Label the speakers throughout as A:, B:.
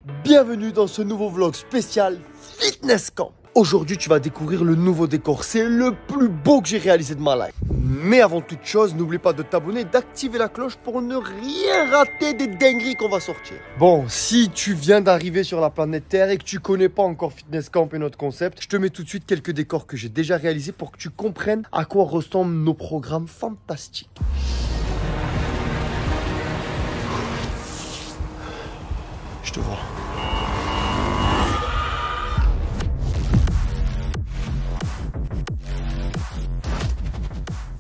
A: Bienvenue dans ce nouveau vlog spécial Fitness Camp. Aujourd'hui, tu vas découvrir le nouveau décor. C'est le plus beau que j'ai réalisé de ma life. Mais avant toute chose, n'oublie pas de t'abonner et d'activer la cloche pour ne rien rater des dingueries qu'on va sortir. Bon, si tu viens d'arriver sur la planète Terre et que tu connais pas encore Fitness Camp et notre concept, je te mets tout de suite quelques décors que j'ai déjà réalisés pour que tu comprennes à quoi ressemblent nos programmes fantastiques. Je te vois.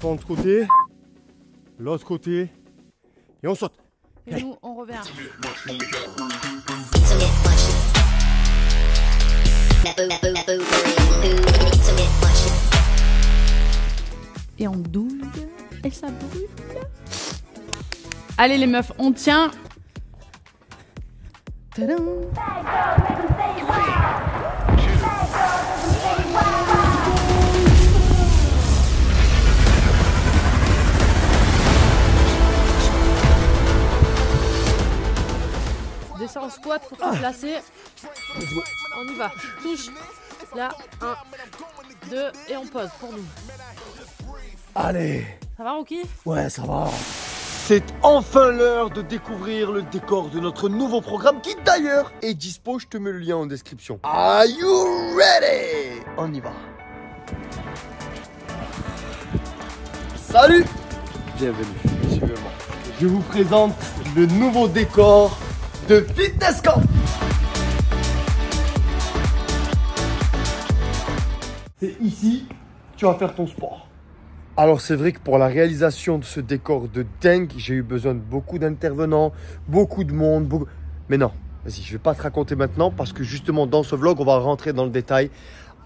A: L'autre côté, l'autre côté, et on saute.
B: Et nous, on revient. Et on double, et ça brûle. Allez les meufs, on tient. Tadam. Descends en squat pour te placer. On y va. Touche. Là, 1, 2 et on pose pour nous.
A: Allez.
B: Ça va Rocky?
A: Ouais, ça va. C'est enfin l'heure de découvrir le décor de notre nouveau programme qui d'ailleurs est dispo. Je te mets le lien en description. Are you ready? On y va. Salut. Bienvenue. Suivez-moi. Je vous présente le nouveau décor de Fitness Camp. Et ici, tu vas faire ton sport. Alors c'est vrai que pour la réalisation de ce décor de dingue, j'ai eu besoin de beaucoup d'intervenants, beaucoup de monde, Mais non, vas-y, je vais pas te raconter maintenant parce que justement dans ce vlog, on va rentrer dans le détail.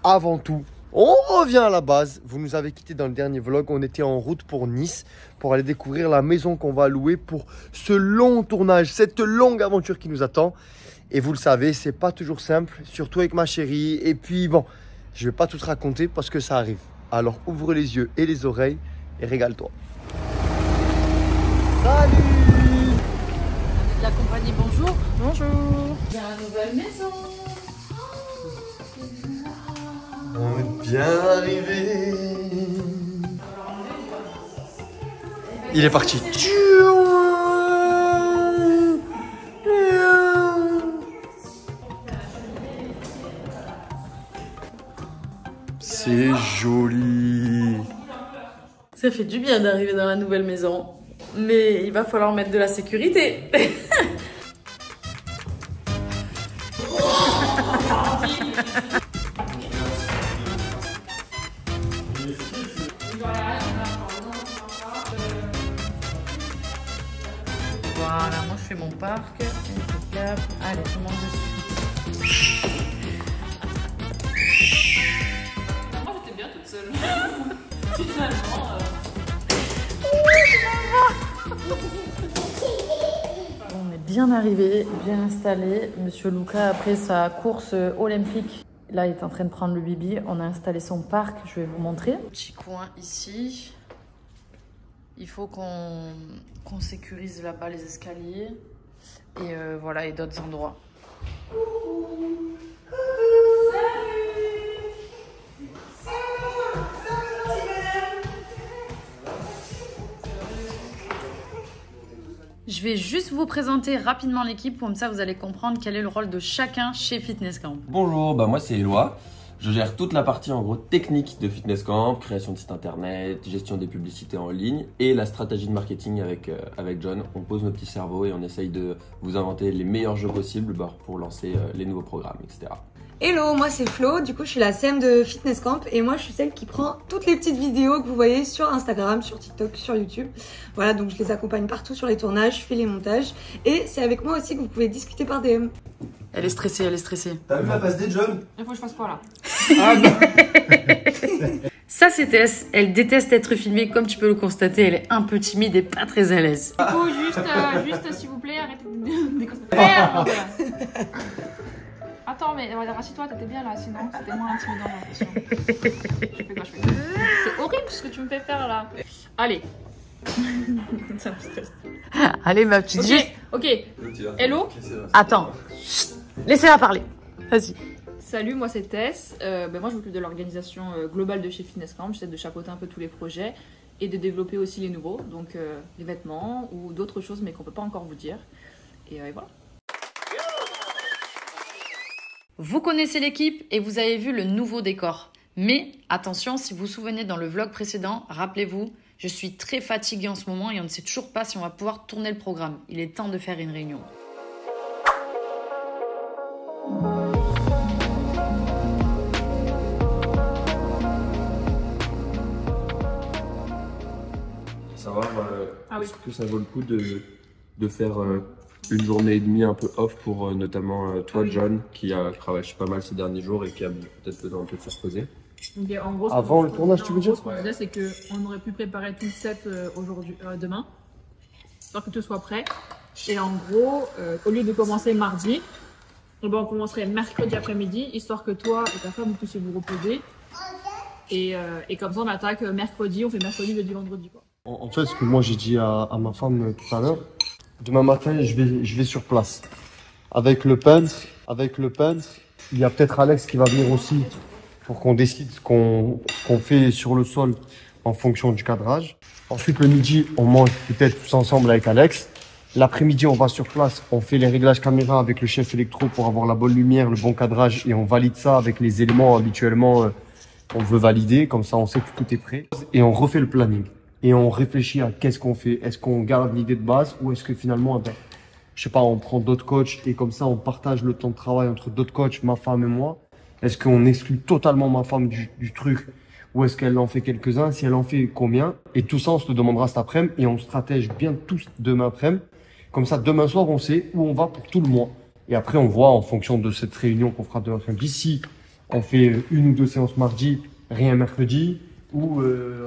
A: Avant tout, on revient à la base. Vous nous avez quitté dans le dernier vlog. On était en route pour Nice pour aller découvrir la maison qu'on va louer pour ce long tournage, cette longue aventure qui nous attend. Et vous le savez, c'est pas toujours simple, surtout avec ma chérie. Et puis bon, je vais pas tout te raconter parce que ça arrive. Alors ouvre les yeux et les oreilles et régale-toi. Salut!
B: La compagnie, bonjour. Bonjour. Il y a une nouvelle maison.
A: On est bien arrivé. Il est parti. C'est joli.
B: Ça fait du bien d'arriver dans la nouvelle maison. Mais il va falloir mettre de la sécurité. Voilà, moi je fais mon parc. Allez, tout le monde dessus. Moi j'étais bien toute seule. Finalement. On est bien arrivé, bien installé. Monsieur Luca, après sa course olympique, là il est en train de prendre le bibi. On a installé son parc, je vais vous montrer. Petit coin ici. Il faut qu'on sécurise là-bas les escaliers et voilà, et d'autres endroits. Je vais juste vous présenter rapidement l'équipe, comme ça vous allez comprendre quel est le rôle de chacun chez Fitness Camp.
C: Bonjour, moi c'est Eloi. Je gère toute la partie en gros technique de Fitness Camp, création de site internet, gestion des publicités en ligne et la stratégie de marketing avec John. On pose nos petits cerveaux et on essaye de vous inventer les meilleurs jeux possibles pour lancer les nouveaux programmes, etc.
D: Hello, moi c'est Flo, du coup je suis la CM de Fitness Camp et moi je suis celle qui prend toutes les petites vidéos que vous voyez sur Instagram, sur TikTok, sur YouTube. Voilà, donc je les accompagne partout sur les tournages, je fais les montages et c'est avec moi aussi que vous pouvez discuter par DM.
B: Elle est stressée, elle est stressée.
A: T'as vu la passe des John?
D: Il faut que je fasse quoi là?
A: Ah non.
B: Ça c'est Tess, elle déteste être filmée, comme tu peux le constater, elle est un peu timide et pas très à l'aise.
E: Du coup, juste s'il vous plaît, arrêtez de déconner. Merde. Attends, mais rassieds-toi, t'étais bien là, sinon c'était moins intimidant, j'ai l'impression. Je fais quoi, C'est horrible ce que tu me fais faire là. Allez. Ça me stresse.
B: Allez ma petite.
E: Ok, ok. Hello.
B: Attends. Laissez-la parler. Vas-y.
E: Salut, moi c'est Tess. Moi je m'occupe de l'organisation globale de chez Fitness Camp. J'essaie de chapeauter un peu tous les projets et de développer aussi les nouveaux, donc les vêtements ou d'autres choses mais qu'on peut pas encore vous dire. Et voilà.
B: Vous connaissez l'équipe et vous avez vu le nouveau décor. Mais attention, si vous vous souvenez dans le vlog précédent, rappelez-vous, je suis très fatiguée en ce moment et on ne sait toujours pas si on va pouvoir tourner le programme. Il est temps de faire une réunion.
C: Savoir
E: oui.
C: est-ce que ça vaut le coup de faire une journée et demie un peu off pour notamment toi, John, qui a travaillé pas mal ces derniers jours et qui a peut-être besoin un peu de se reposer.
E: Donc, en gros,
A: Avant le tournage, tu veux dire?
E: Ce qu'on disait, c'est qu'on aurait pu préparer tout le set demain, histoire que tout soit prêt. Et en gros, au lieu de commencer mardi, on commencerait mercredi après-midi, histoire que toi et ta femme vous puissiez vous reposer. Et comme ça, on attaque mercredi, on fait mercredi, jeudi, vendredi, quoi.
A: En fait, ce que moi j'ai dit à ma femme tout à l'heure, demain matin, je vais sur place. Avec le peintre, il y a peut-être Alex qui va venir aussi pour qu'on décide ce qu'on fait sur le sol en fonction du cadrage. Ensuite, le midi, on mange peut-être tous ensemble avec Alex. L'après-midi, on va sur place, on fait les réglages caméra avec le chef électro pour avoir la bonne lumière, le bon cadrage et on valide ça avec les éléments habituellement on veut valider. Comme ça, on sait que tout est prêt. Et on refait le planning. Et on réfléchit à qu'est-ce qu'on fait. Est-ce qu'on garde l'idée de base ou est-ce que finalement, je sais pas, on prend d'autres coachs et comme ça, on partage le temps de travail entre d'autres coachs, ma femme et moi. Est-ce qu'on exclut totalement ma femme du truc ou est-ce qu'elle en fait quelques-uns? Si elle en fait combien? Et tout ça, on se le demandera cet après-midi et on stratège bien tous demain après-midi. Comme ça, demain soir, on sait où on va pour tout le mois. Et après, on voit en fonction de cette réunion qu'on fera demain après-midi. Si on fait une ou deux séances mardi, rien mercredi, ou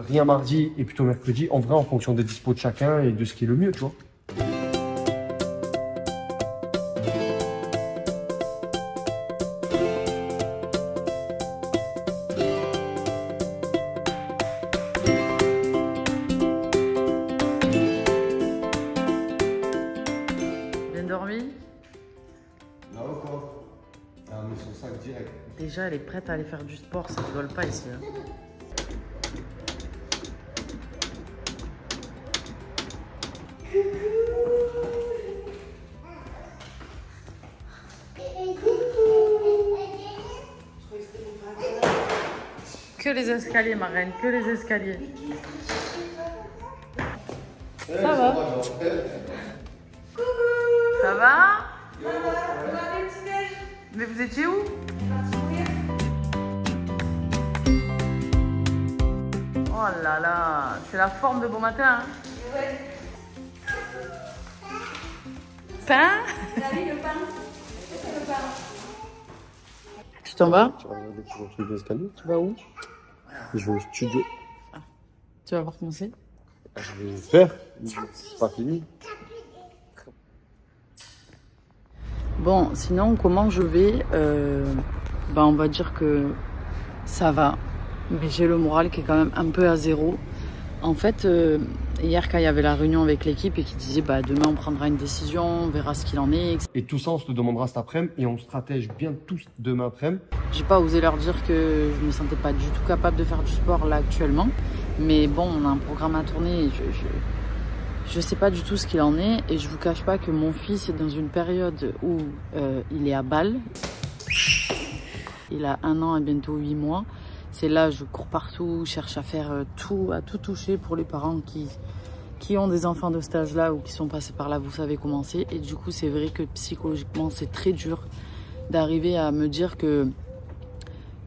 A: rien mardi et plutôt mercredi, en vrai, en fonction des dispos de chacun et de ce qui est le mieux, tu vois.
B: Bien dormi?
A: Là encore. Ah, mais son sac direct.
B: Déjà, elle est prête à aller faire du sport, ça rigole pas ici. Hein. Que les escaliers, ma reine, que les escaliers. Ça va? Ça va? Mais vous étiez où? Oh là là, c'est la forme de bon matin. Hein? Ouais. Pain?
D: Vous avez le pain? C'est le pain.
B: Tu t'en vas?
A: Tu vas regarder pour le truc d'escalier?
B: Tu vas où?
A: Je vais au studio.
B: Tu vas voir comment c'est?
A: Je vais le faire. C'est pas fini.
B: Bon, sinon, comment je vais? On va dire que ça va. Mais j'ai le moral qui est quand même un peu à zéro. En fait, hier, quand il y avait la réunion avec l'équipe et qui disait demain on prendra une décision, on verra ce qu'il en est.
A: Et tout ça, on se le demandera cet après-midi et on stratège bien tous demain après-midi.
B: J'ai pas osé leur dire que je me sentais pas du tout capable de faire du sport là actuellement. Mais bon, on a un programme à tourner et je sais pas du tout ce qu'il en est. Et je vous cache pas que mon fils est dans une période où il est à Bâle. Il a 1 an et bientôt 8 mois. C'est là, je cours partout, cherche à faire tout, à tout toucher pour les parents qui ont des enfants de cet âge-là ou qui sont passés par là, vous savez comment c'est. Et du coup, c'est vrai que psychologiquement, c'est très dur d'arriver à me dire que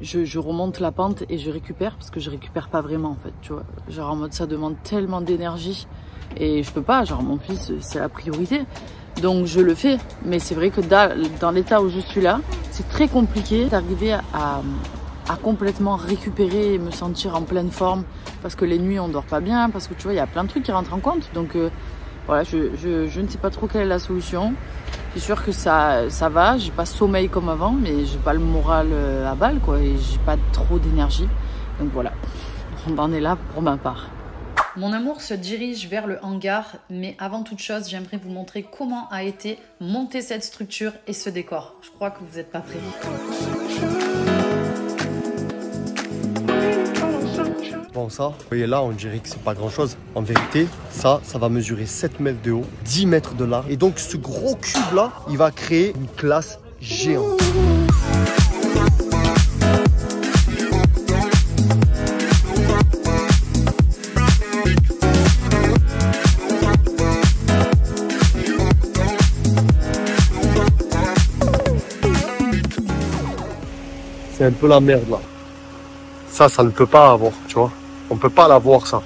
B: je remonte la pente et je récupère, parce que je récupère pas vraiment en fait, tu vois. Genre en mode, ça demande tellement d'énergie et je peux pas, genre mon fils, c'est la priorité. Donc je le fais, mais c'est vrai que dans l'état où je suis là, c'est très compliqué d'arriver à complètement récupérer et me sentir en pleine forme, parce que les nuits on dort pas bien, parce que tu vois il y a plein de trucs qui rentrent en compte. Donc voilà, je ne sais pas trop quelle est la solution. C'est sûr que ça va, j'ai pas sommeil comme avant, mais j'ai pas le moral à balle quoi, et j'ai pas trop d'énergie. Donc voilà, on en est là pour ma part. Mon amour se dirige vers le hangar, mais avant toute chose, j'aimerais vous montrer comment a été montée cette structure et ce décor. Je crois que vous n'êtes pas prêts.
A: Bon, ça, vous voyez là, on dirait que c'est pas grand chose. En vérité, ça va mesurer 7 mètres de haut, 10 mètres de large. Et donc, ce gros cube là, il va créer une classe géante. C'est un peu la merde là. Ça ne peut pas avoir, tu vois. On peut pas l'avoir ça.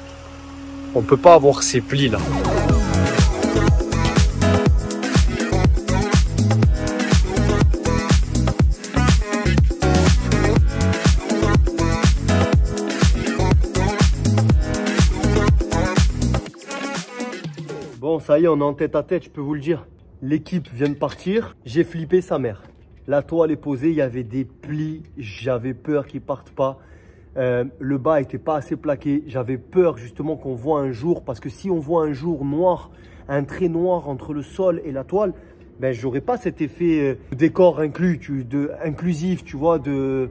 A: On peut pas avoir ces plis là. Bon, ça y est, on est en tête à tête, je peux vous le dire. L'équipe vient de partir. J'ai flippé sa mère. La toile est posée, il y avait des plis, j'avais peur qu'ils partent pas. Le bas n'était pas assez plaqué, j'avais peur justement qu'on voit un jour, parce que si on voit un jour noir, un trait noir entre le sol et la toile, ben j'aurais pas cet effet de décor inclus, inclusif, tu vois, de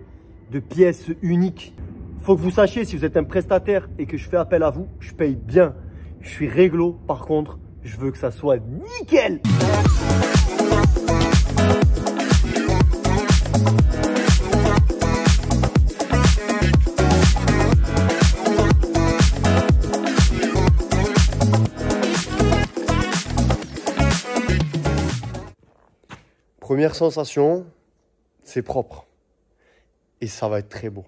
A: pièces uniques. Faut que vous sachiez, si vous êtes un prestataire et que je fais appel à vous, je paye bien. Je suis réglo, par contre, je veux que ça soit nickel. Première sensation, c'est propre. Et ça va être très beau.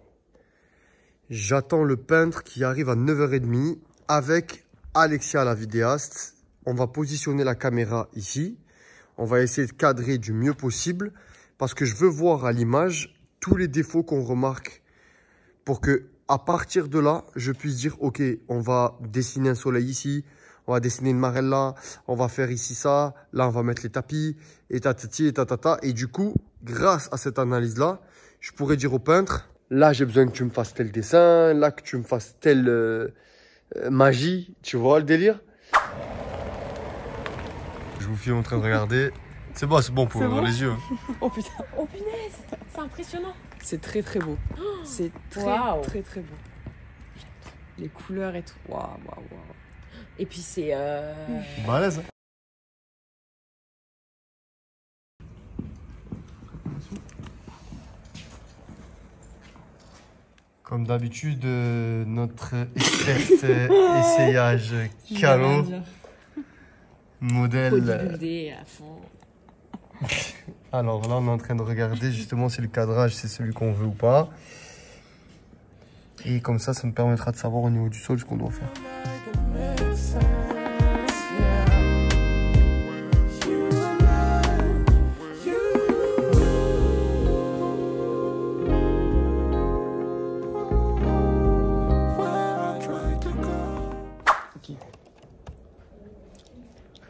A: J'attends le peintre qui arrive à 9h30 avec Alexia la vidéaste. On va positionner la caméra ici. On va essayer de cadrer du mieux possible parce que je veux voir à l'image tous les défauts qu'on remarque pour que à partir de là, je puisse dire ok, on va dessiner un soleil ici. On va dessiner une marelle là, on va faire ici ça, là on va mettre les tapis, et tatati, et tatata. Et du coup, grâce à cette analyse-là, je pourrais dire au peintre, là j'ai besoin que tu me fasses tel dessin, là que tu me fasses telle magie, tu vois le délire? Je vous filme en train de regarder. C'est bon pour les yeux.
F: Oh putain, oh punaise, c'est impressionnant. C'est très très beau. C'est très très beau. Les couleurs et tout. Waouh. Et puis c'est...
A: Balèze. Comme d'habitude, notre essayage calot. Modèle.
F: Bodybuildé à fond.
A: Alors là, on est en train de regarder justement si le cadrage c'est celui qu'on veut ou pas. Et comme ça nous permettra de savoir au niveau du sol ce qu'on doit faire.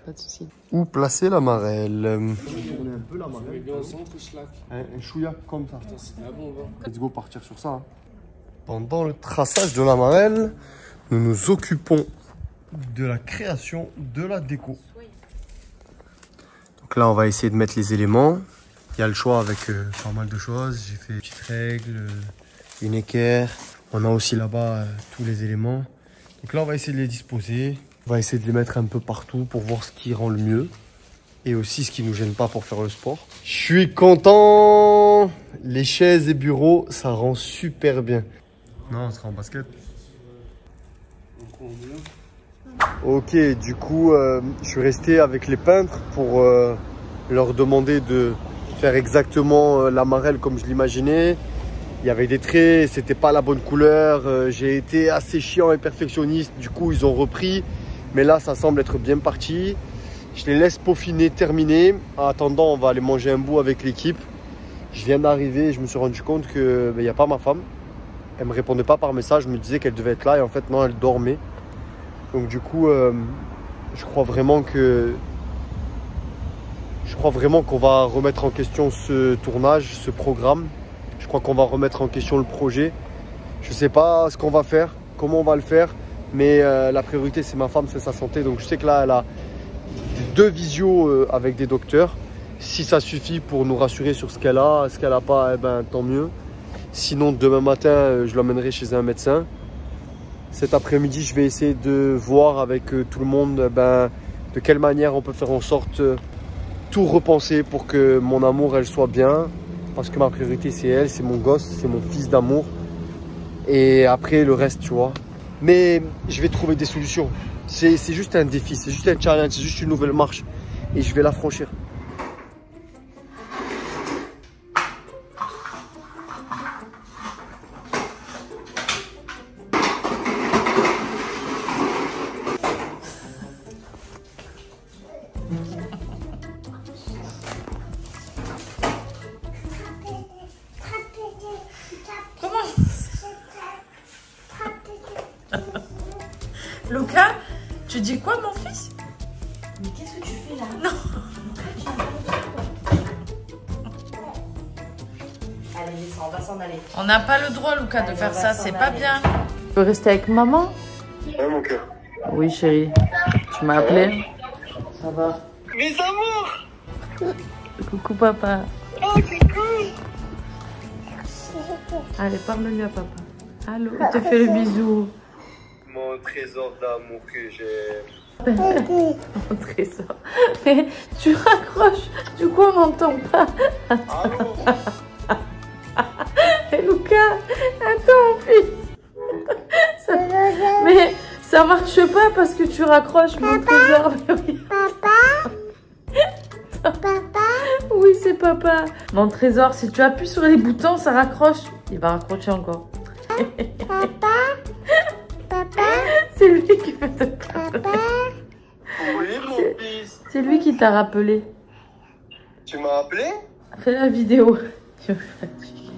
F: Pas de soucis.
A: Où placer la marelle? Tourner un peu la marelle. Un chouïa comme ça. Let's go partir sur ça. Pendant le traçage de la marelle, nous nous occupons de la création de la déco. Donc là, on va essayer de mettre les éléments. Il y a le choix avec pas mal de choses. J'ai fait une petite règle, une équerre. On a aussi là-bas tous les éléments. Donc là, on va essayer de les disposer. On va essayer de les mettre un peu partout pour voir ce qui rend le mieux. Et aussi ce qui nous gêne pas pour faire le sport. Je suis content. Les chaises et bureaux, ça rend super bien. Non, on sera en basket. Ok, du coup, je suis resté avec les peintres pour leur demander de faire exactement la marelle comme je l'imaginais. Il y avait des traits, c'était pas la bonne couleur. J'ai été assez chiant et perfectionniste. Du coup, ils ont repris. Mais là, ça semble être bien parti. Je les laisse peaufiner, terminer. En attendant, on va aller manger un bout avec l'équipe. Je viens d'arriver et je me suis rendu compte qu'il n'y a pas ma femme. Elle ne me répondait pas par message. Je me disais qu'elle devait être là et en fait, non, elle dormait. Donc du coup, je crois vraiment qu'on va remettre en question ce tournage, ce programme. Je crois qu'on va remettre en question le projet. Je ne sais pas ce qu'on va faire, comment on va le faire. Mais la priorité, c'est ma femme, c'est sa santé. Donc je sais que là, elle a 2 visios avec des docteurs. Si ça suffit pour nous rassurer sur ce qu'elle a pas, eh ben, tant mieux. Sinon, demain matin, je l'emmènerai chez un médecin. Cet après-midi, je vais essayer de voir avec tout le monde de quelle manière on peut faire en sorte tout repenser pour que mon amour, elle soit bien. Parce que ma priorité, c'est elle, c'est mon gosse, c'est mon fils d'amour. Et après, le reste, tu vois. Mais je vais trouver des solutions. C'est juste un défi, c'est juste un challenge, c'est juste une nouvelle marche. Et je vais la franchir.
B: Luca, tu dis quoi, mon fils?
D: Mais qu'est-ce que tu fais là?
B: Non.
D: Allez, descends, on va s'en aller.
B: On n'a pas le droit, Luca, de
D: Allez,
B: faire
D: on va
B: ça,
D: s'en
B: c'est pas
D: aller.
B: bien. Tu peux rester avec maman?
A: Ouais, mon cœur.
B: Oui, chérie. Tu m'as appelé?
D: Ça va.
A: Mes amours!
B: Coucou, papa.
A: Oh, c'est cool!
B: Allez, parle-lui à papa. Allô, il te fait le bisou.
A: Mon trésor d'amour que j'aime.
B: Mon trésor. Mais tu raccroches, du coup on n'entend pas.
A: Allô?
B: Et Luca, attends, fils. Mais ça marche pas parce que tu raccroches, mon trésor. Papa? Oui, c'est papa. Mon trésor, si tu appuies sur les boutons, ça raccroche. Il va raccrocher encore. Papa? C'est lui qui veut te parler.
A: Oui, mon fils.
B: C'est lui qui t'a rappelé.
A: Tu m'as appelé?
B: Fais la vidéo. Je me fatigue.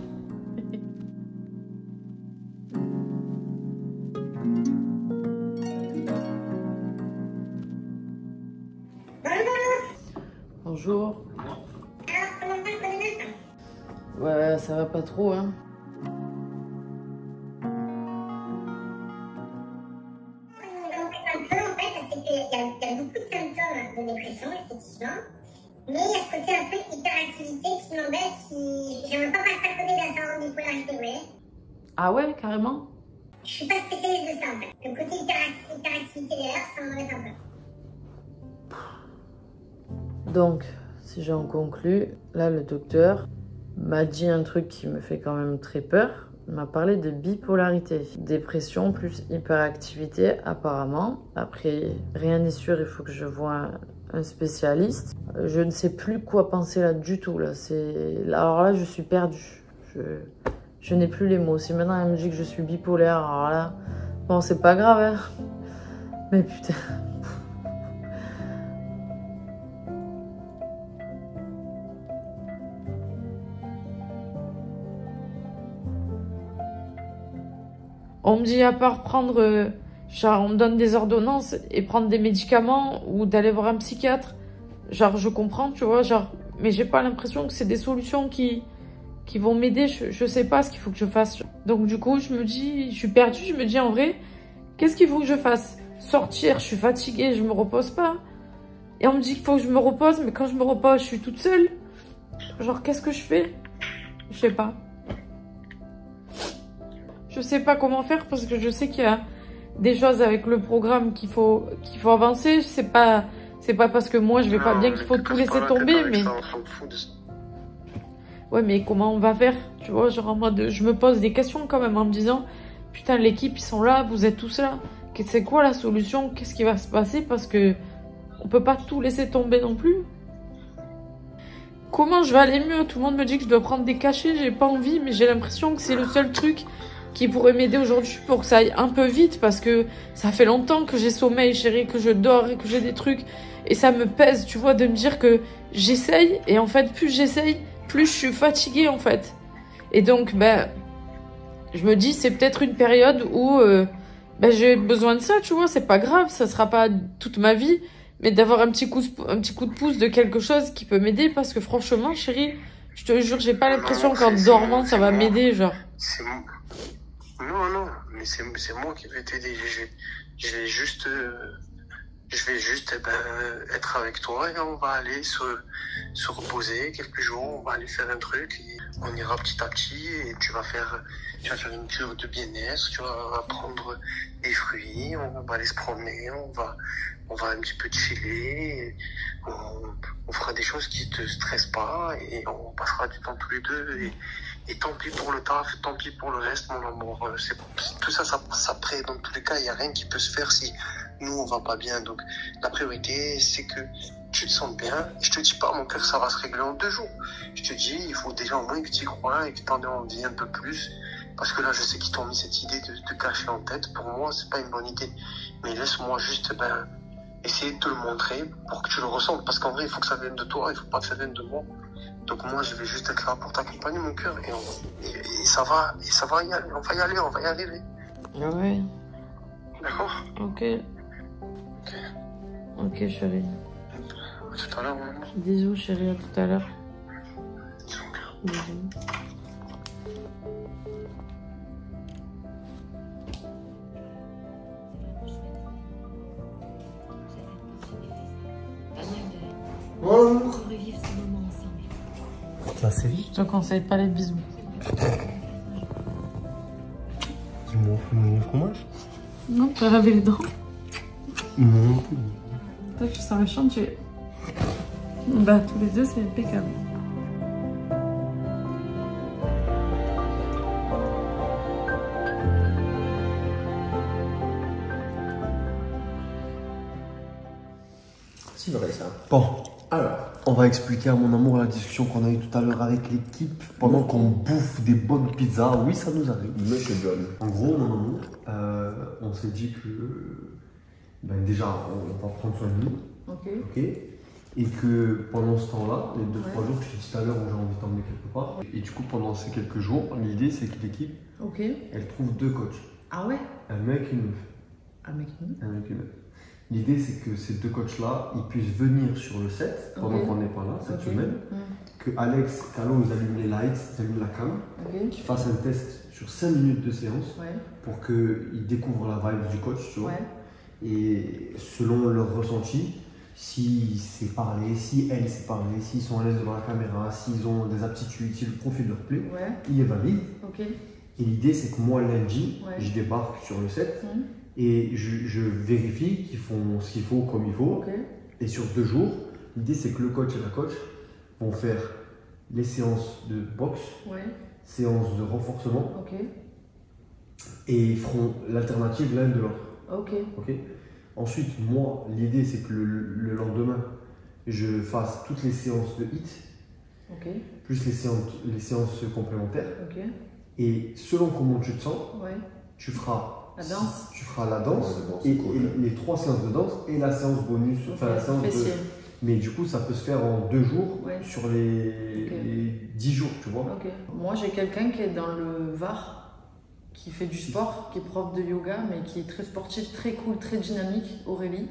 B: Bonjour. Ouais, ça va pas trop, hein.
G: Il y a beaucoup de symptômes de dépression, effectivement. Mais il y a ce côté un peu hyperactivité qui m'embête, qui... J'aimerais pas passer à côté d'un syndrome de bipolarité, vous voyez.
B: Ah ouais, carrément?
G: Je suis pas spécialiste de ça, en fait. Le côté hyperactivité derrière, ça m'embête un peu.
B: Donc, si j'en conclus, là, le docteur m'a dit un truc qui me fait quand même très peur. Il m'a parlé de bipolarité, dépression plus hyperactivité apparemment. Après, rien n'est sûr, il faut que je voie un spécialiste. Je ne sais plus quoi penser là du tout. Là. Alors là, je suis perdue. Je n'ai plus les mots. Si maintenant elle me dit que je suis bipolaire, alors là, bon, c'est pas grave, hein. Mais putain... On me dit à part prendre, genre on me donne des ordonnances et prendre des médicaments ou d'aller voir un psychiatre. Genre je comprends, tu vois, genre, mais j'ai pas l'impression que c'est des solutions qui vont m'aider. Je sais pas ce qu'il faut que je fasse. Donc du coup je me dis, je suis perdue, je me dis en vrai, qu'est-ce qu'il faut que je fasse? Sortir, je suis fatiguée, je me repose pas. Et on me dit qu'il faut que je me repose, mais quand je me repose, je suis toute seule. Genre qu'est-ce que je fais? Je sais pas. Je sais pas comment faire parce que je sais qu'il y a des choses avec le programme qu'il faut avancer. C'est pas parce que moi je vais pas bien qu'il faut tout laisser tomber, mais... Ouais, mais comment on va faire? Tu vois, genre en mode, je me pose des questions quand même en me disant, putain, l'équipe, ils sont là, vous êtes tous là. C'est quoi la solution? Qu'est-ce qui va se passer? Parce que on peut pas tout laisser tomber non plus. Comment je vais aller mieux? Tout le monde me dit que je dois prendre des cachets, j'ai pas envie, mais j'ai l'impression que c'est le seul truc qui pourrait m'aider aujourd'hui pour que ça aille un peu vite parce que ça fait longtemps que j'ai sommeil, chérie, que je dors et que j'ai des trucs et ça me pèse, tu vois, de me dire que j'essaye et en fait, plus j'essaye, plus je suis fatiguée en fait. Et donc, ben, je me dis, c'est peut-être une période où ben, j'ai besoin de ça, tu vois, c'est pas grave, ça sera pas toute ma vie, mais d'avoir un petit coup de pouce de quelque chose qui peut m'aider parce que franchement, chérie, je te jure, j'ai pas l'impression qu'en dormant, ça va m'aider, genre.
H: Non, mais c'est moi qui vais t'aider.
A: Je vais juste être avec toi et on va aller se reposer quelques jours, on va aller faire un truc et on ira petit à petit et tu vas faire une cure de bien-être, tu vas prendre des fruits, on va aller se promener, on va un petit peu chiller, on fera des choses qui te stressent pas et on passera du temps tous les deux et tant pis pour le taf, tant pis pour le reste, mon amour. Tout ça passe après. Dans tous les cas, il n'y a rien qui peut se faire si nous, on va pas bien. Donc, la priorité, c'est que tu te sentes bien. Et je te dis pas, mon cœur, ça va se régler en 2 jours. Je te dis, il faut déjà au moins que tu y crois et que tu en aies envie un peu plus. Parce que là, je sais qu'ils t'ont mis cette idée de te cacher en tête. Pour moi, c'est pas une bonne idée. Mais laisse-moi juste, essayer de te le montrer pour que tu le ressentes. Parce qu'en vrai, il faut que ça vienne de toi, il faut pas que ça vienne de moi. Donc moi, je vais juste être là pour t'accompagner, mon cœur. Et ça va y aller. On va y arriver.
B: Ah ouais.
A: D'accord?
B: Ok. Ok, chérie.
A: À tout à l'heure, maman.
B: Bisous, chérie, à tout à l'heure. Bisous.
A: Bonjour.
B: La série? Je te conseille pas les bisous.
A: Tu m'offres le fromage?
B: Non, t'as lavé les dents.
A: Non.
B: Toi, tu sens méchant, tu es... Bah, tous les deux, c'est impeccable.
C: C'est vrai ça.
A: Bon, alors, on va expliquer à mon amour la discussion qu'on a eue tout à l'heure avec l'équipe pendant qu'on bouffe des bonnes pizzas. Oui, ça nous arrive.
C: Monsieur John.
A: En gros, mon amour, on s'est dit que déjà, on va prendre soin de nous. Ok. Et que pendant ce temps-là, les 2-3 jours, je t'ai dit tout à l'heure où j'ai envie de t'emmener quelque part. Et du coup, pendant ces quelques jours, l'idée c'est que l'équipe, elle trouve 2 coachs.
B: Ah ouais?
A: Un mec et une meuf.
B: Un mec et une meuf?
A: Un mec et une meuf. L'idée c'est que ces 2 coachs-là, ils puissent venir sur le set pendant qu'on n'est pas là cette semaine. Que Alex, Calo, ils allument les lights, ils allument la cam. Qu'ils fassent un test sur 5 minutes de séance pour qu'ils découvrent la vibe du coach, tu vois. Et selon leur ressenti, si c'est parlé, si elle sait parler, s'ils sont à l'aise devant la caméra, s'ils ont des aptitudes, si le profil leur plaît, ils les valident. Et l'idée c'est que moi lundi, je débarque sur le set et je vérifie qu'ils font ce qu'il faut comme il faut. Et sur 2 jours, l'idée c'est que le coach et la coach vont faire les séances de boxe, séances de renforcement et ils feront l'alternative l'un de l'autre. Ensuite, moi, l'idée c'est que le lendemain, je fasse toutes les séances de HIIT, plus les séances complémentaires. Et selon comment tu te sens, tu feras la danse, et les 3 séances de danse et la séance bonus, enfin la séance de... Mais du coup, ça peut se faire en 2 jours sur les 10 jours, tu vois.
B: Moi, j'ai quelqu'un qui est dans le Var, qui fait du sport, qui est prof de yoga, mais qui est très sportif, très cool, très dynamique, Aurélie,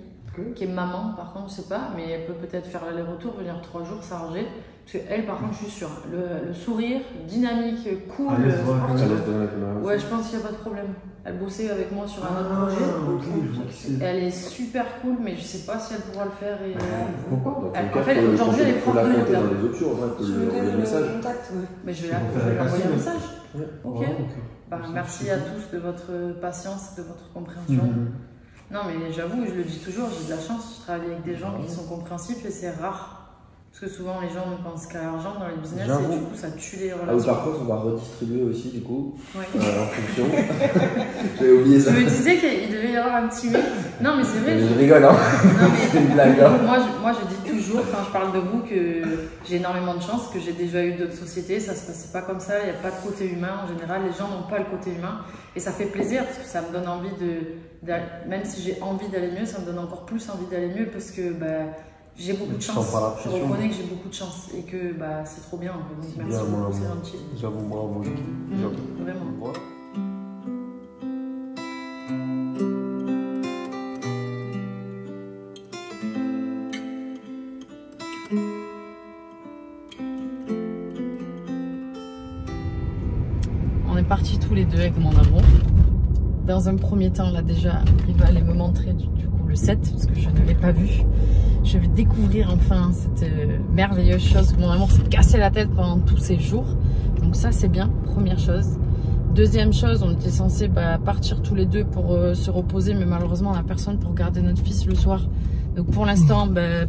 B: qui est maman, par contre, je sais pas, mais elle peut peut-être faire l'aller-retour, venir 3 jours, s'arranger. Parce qu'elle, par contre, je suis sûre, le sourire, dynamique, cool, sportif. Ouais, je pense qu'il n'y a pas de problème. Elle bossait avec moi sur un autre projet. Elle est super cool, mais je sais pas si elle pourra le faire. Et...
C: Pourquoi pas?
B: En fait, aujourd'hui, elle est prof de yoga.
C: Dans les options, on peut lui envoyer un message.
B: Mais je vais lui envoyer un message. Ok. Bah, merci à tous de votre patience, de votre compréhension. Non, mais j'avoue, je le dis toujours, j'ai de la chance. Je travaille avec des gens qui sont compréhensifs et c'est rare. Parce que souvent les gens ne pensent qu'à l'argent dans les business et du coup ça tue les relations.
C: Par contre, on va redistribuer aussi du coup en fonction. J'avais oublié ça.
B: Je me disais qu'il devait y avoir un petit mais. Non, mais c'est vrai.
C: Je rigole, hein. C'est une blague.
B: Moi, je dis toujours, quand je parle de vous, que j'ai énormément de chance, que j'ai déjà eu d'autres sociétés. Ça se passait pas comme ça. Il n'y a pas de côté humain. En général, les gens n'ont pas le côté humain. Et ça fait plaisir parce que ça me donne envie même si j'ai envie d'aller mieux, ça me donne encore plus envie d'aller mieux parce que j'ai beaucoup de chance. Je reconnais que j'ai beaucoup de chance et que c'est trop bien. Donc merci beaucoup, c'est gentil.
A: J'avoue, bravo.
B: Vraiment. On est partis tous les deux avec mon amour. Dans un premier temps, là déjà, il va aller me montrer du coup le set, parce que je ne l'ai pas vu. Je vais découvrir enfin cette merveilleuse chose que mon amour s'est cassé la tête pendant tous ces jours. Donc ça, c'est bien, première chose. Deuxième chose, on était censés partir tous les deux pour se reposer, mais malheureusement, on n'a personne pour garder notre fils le soir. Donc pour l'instant,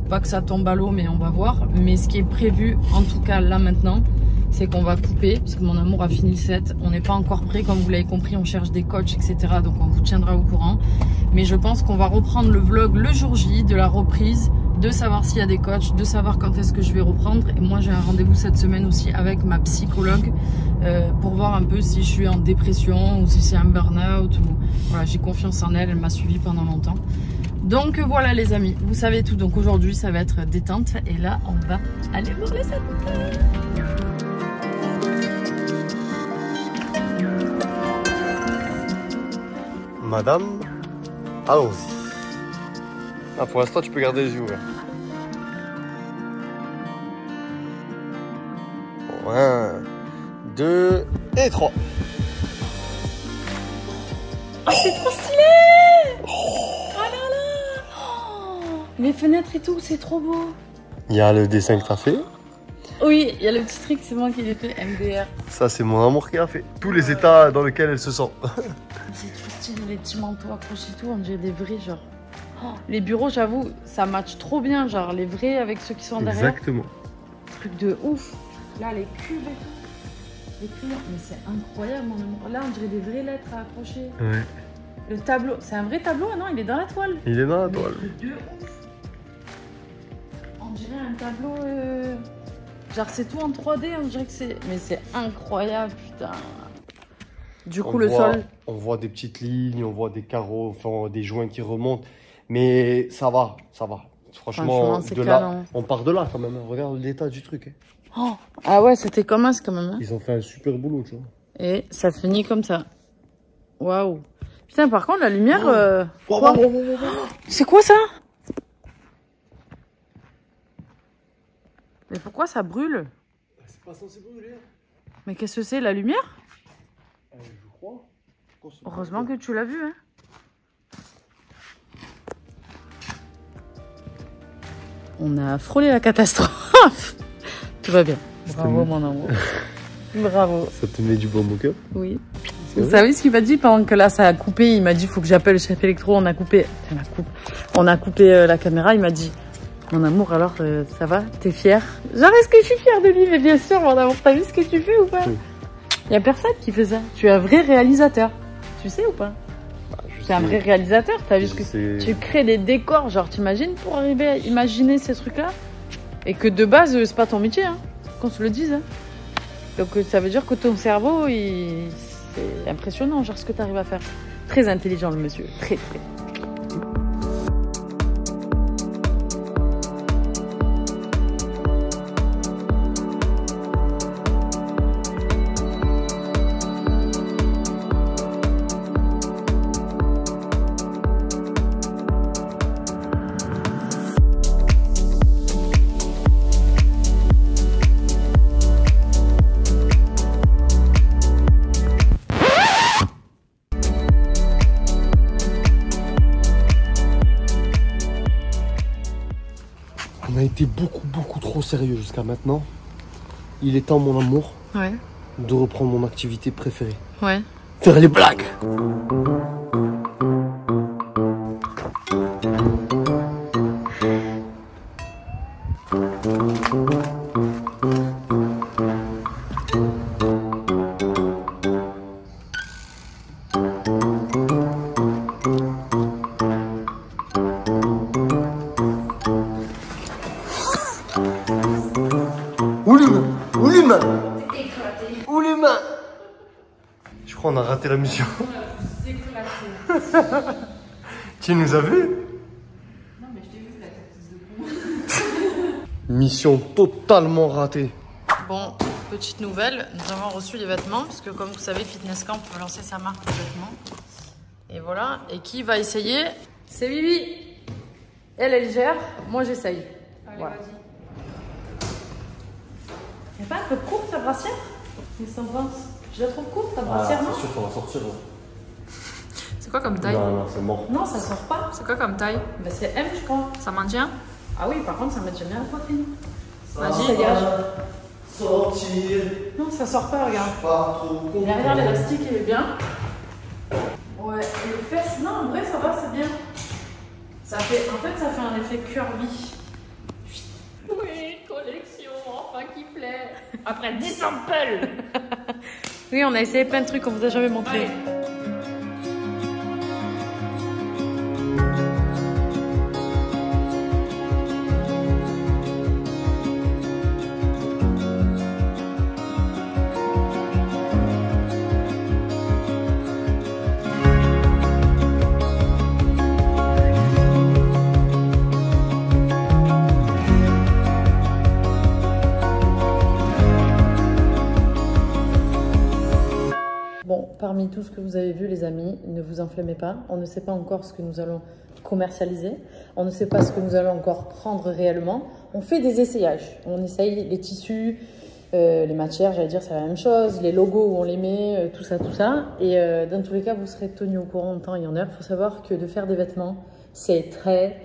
B: pas que ça tombe à l'eau, mais on va voir. Mais ce qui est prévu, en tout cas là maintenant, c'est qu'on va couper, parce que mon amour a fini le set. On n'est pas encore prêt, comme vous l'avez compris, on cherche des coachs, etc. Donc on vous tiendra au courant. Mais je pense qu'on va reprendre le vlog le jour J de la reprise, de savoir s'il y a des coachs, de savoir quand est-ce que je vais reprendre. Et moi j'ai un rendez-vous cette semaine aussi avec ma psychologue pour voir un peu si je suis en dépression ou si c'est un burn-out. Voilà, j'ai confiance en elle, elle m'a suivi pendant longtemps. Donc voilà les amis, vous savez tout. Donc aujourd'hui ça va être détente et là on va aller voir les set.
A: Madame, allons-y. Ah, pour l'instant tu peux garder les yeux ouverts. 1, 2 et 3.
B: Oh, c'est trop stylé! Oh là là! Oh, les fenêtres et tout, c'est trop beau.
A: Il y a le dessin que t'as fait.
B: Oui, il y a le petit truc, c'est moi qui l'ai fait, MDR.
A: Ça, c'est mon amour qui a fait. Tous les états dans lesquels elle se sent.
B: C'est trop stylé, les petits manteaux accrochés et tout, on dirait des vrais, genre. Oh, les bureaux, j'avoue, ça match trop bien, genre les vrais avec ceux qui sont derrière.
A: Exactement.
B: Truc de ouf. Là, les cubes et tout. Les clients, mais c'est incroyable, mon amour. Là, on dirait des vraies lettres à accrocher.
A: Ouais.
B: Le tableau, c'est un vrai tableau, non? Il est dans la toile.
A: Il est dans la toile.
B: Truc de ouf. On dirait un tableau. Genre, c'est tout en 3D, on dirait que c'est. Mais c'est incroyable, putain. Du coup, sol.
A: On voit des petites lignes, on voit des carreaux, enfin des joints qui remontent. Mais ça va, ça va. Franchement, de là, on part de là quand même. Regarde l'état du truc.
B: Oh. Ah ouais, c'était comme ça quand même. Hein.
A: Ils ont fait un super boulot, tu vois.
B: Et ça finit comme ça. Waouh. Putain, par contre, la lumière... C'est quoi ça? Mais pourquoi ça brûle?
A: C'est pas censé brûler.
B: Mais qu'est-ce que c'est, la lumière?
A: Je crois.
B: Heureusement que tu l'as vu, hein. On a frôlé la catastrophe. Tout va bien. Bravo, mon amour. Bravo.
A: Ça te met du bon au cœur?
B: Oui. Vous savez ce qu'il m'a dit pendant que là ça a coupé? Il m'a dit il faut que j'appelle le chef électro. On a coupé la caméra. Il m'a dit mon amour, alors ça va? T'es fière? Genre, est-ce que je suis fière de lui? Mais bien sûr, mon amour. T'as vu ce que tu fais ou pas? Oui. Il y a personne qui fait ça. Tu es un vrai réalisateur. Tu sais ou pas? Tu es un vrai réalisateur. T'as vu ce que tu crées des décors. Genre, t'imagines pour arriver à imaginer ces trucs-là? Et que de base, c'est pas ton métier, hein, qu'on se le dise. Hein. Donc ça veut dire que ton cerveau, c'est impressionnant, genre ce que tu arrives à faire. Très intelligent le monsieur, très très.
A: On a été beaucoup trop sérieux jusqu'à maintenant. Il est temps, mon amour, de reprendre mon activité préférée.
B: Ouais.
A: Faire les blagues. Où l'humain? Je crois qu'on a raté la mission. Tu nous as vu?
B: Non mais je t'ai vu la tête de con.
A: Mission totalement ratée.
B: Bon, petite nouvelle, nous avons reçu les vêtements, parce que comme vous savez, Fitness Camp peut lancer sa marque de vêtements. Et voilà, et qui va essayer? C'est Bibi. Elle gère, moi j'essaye. Voilà. Y'a pas un peu courte ta brassière? Qu'est-ce que t'en penses? Je la trouve courte ta brassière, non?
A: C'est sûr qu'on va sortir.
E: C'est quoi comme taille?
A: Non, c'est mort.
B: Non, ça sort pas.
E: C'est quoi comme taille?
B: Bah, c'est M, je crois.
E: Ça maintient?
B: Ah oui, par contre, ça maintient bien la poitrine.
E: Vas-y.
A: Sortir.
B: Non, ça sort pas, regarde.
A: Pas trop.
B: Derrière, l'élastique, il est bien. Ouais, et les fesses, non, en vrai, ça va, c'est bien. Ça fait, en fait, ça fait un effet curvy.
E: Oui, collection, enfin qui plaît. Après 10 samples.
B: Oui, on a essayé plein de trucs qu'on vous a jamais montré.
E: Ouais.
B: Bon, parmi tout ce que vous avez vu, les amis, ne vous enflammez pas. On ne sait pas encore ce que nous allons commercialiser. On ne sait pas ce que nous allons encore prendre réellement. On fait des essayages. On essaye les tissus, les matières, j'allais dire, c'est la même chose. Les logos où on les met, tout ça, tout ça. Et dans tous les cas, vous serez tenus au courant en temps et en heure. Il faut savoir que de faire des vêtements, c'est très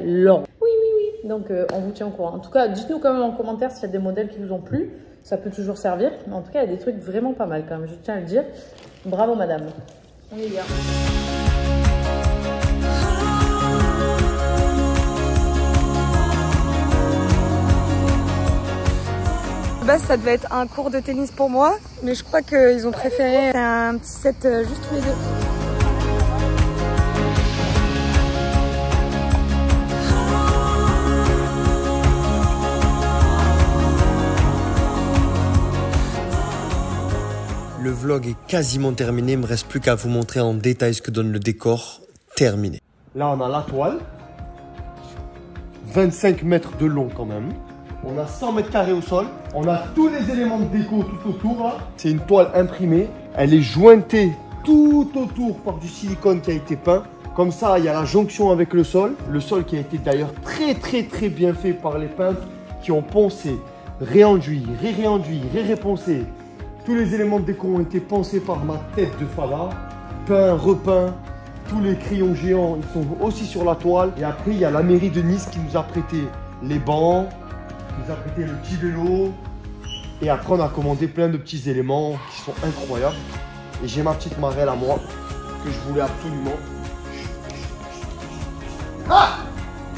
B: long. Oui. Donc, on vous tient au courant. En tout cas, dites-nous quand même en commentaire s'il y a des modèles qui vous ont plu. Ça peut toujours servir. Mais en tout cas, il y a des trucs vraiment pas mal quand même. Je tiens à le dire. Bravo, madame. On y vient.
D: De base, ça devait être un cours de tennis pour moi, mais je crois qu'ils ont préféré un petit set juste tous les deux.
A: Le vlog est quasiment terminé, il me reste plus qu'à vous montrer en détail ce que donne le décor. Terminé. Là on a la toile, 25 mètres de long quand même. On a 100 mètres carrés au sol. On a tous les éléments de déco tout autour. C'est une toile imprimée. Elle est jointée tout autour par du silicone qui a été peint. Comme ça, il y a la jonction avec le sol. Le sol qui a été d'ailleurs très bien fait par les peintres qui ont poncé, réenduit, réponcé. Tous les éléments de déco ont été pensés par ma tête de Fala. Peint, repeint. Tous les crayons géants, ils sont aussi sur la toile. Et après, il y a la mairie de Nice qui nous a prêté les bancs, qui nous a prêté le petit vélo. Et après, on a commandé plein de petits éléments qui sont incroyables. Et j'ai ma petite marelle à moi, que je voulais absolument. Ah!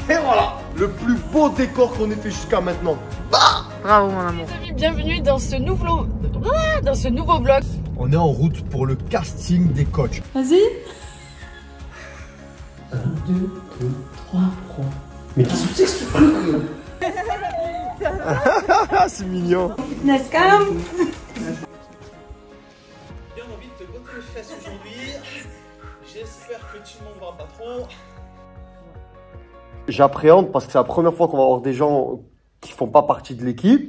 A: Et voilà! Le plus beau décor qu'on ait fait jusqu'à maintenant. Bah!
B: Bravo, mon amour. Les amis, bienvenue dans ce nouveau vlog.
A: On est en route pour le casting des coachs.
B: Vas-y.
A: 1, 2, 3, 3. Mais qu'est-ce que c'est que ce truc? C'est mignon.
D: Fitness Camp.
H: Bien envie de te botter les fesses aujourd'hui. J'espère que tu m'en voudras pas trop.
A: J'appréhende parce que c'est la première fois qu'on va avoir des gens qui font pas partie de l'équipe.